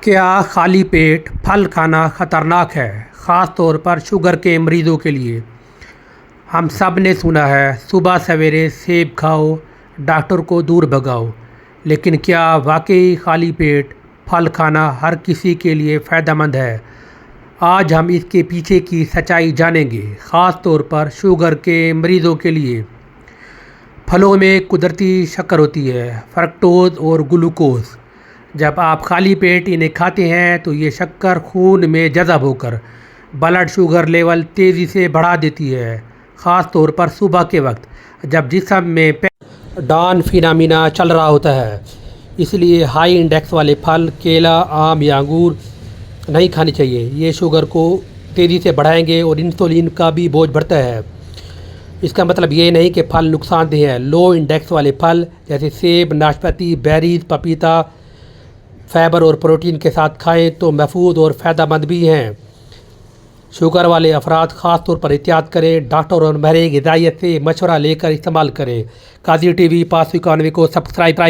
کیا خالی پیٹ پھل کھانا خطرناک ہے، خاص طور پر شوگر کے مریضوں کے لیے؟ ہم سب نے سنا ہے، صبح سویرے سیب کھاؤ، ڈاکٹر کو دور بھگاؤ، لیکن کیا واقعی خالی پیٹ پھل کھانا ہر کسی کے لیے فائدہ مند ہے؟ آج ہم اس کے پیچھے کی سچائی جانیں گے، خاص طور پر شوگر کے مریضوں کے لیے۔ پھلوں میں قدرتی شکر ہوتی ہے، فرکٹوز اور گلوکوز۔ جب آپ خالی پیٹ انہیں کھاتے ہیں تو یہ شکر خون میں جذب ہو کر بلڈ شوگر لیول تیزی سے بڑھا دیتی ہے، خاص طور پر صبح کے وقت جب جسم میں ڈان فینامینا چل رہا ہوتا ہے۔ اس لیے ہائی انڈیکس والے پھل، کیلا، آم یا انگور نہیں کھانے چاہیے۔ یہ شوگر کو تیزی سے بڑھائیں گے اور انسولین کا بھی بوجھ بڑھتا ہے۔ اس کا مطلب یہ نہیں کہ پھل نقصان دہ ہیں۔ لو انڈیکس والے پھل جیسے سیب، ناشپاتی، بیریز، پپیتا فائبر اور پروٹین کے ساتھ کھائیں تو محفوظ اور فائدہ مند بھی ہیں۔ شوگر والے افراد خاص طور پر احتیاط کریں، ڈاکٹر اور ماہر غذائیت سے مشورہ لے کر استعمال کریں۔ قاضی ٹی وی پاس اکانومی کو سبسکرائب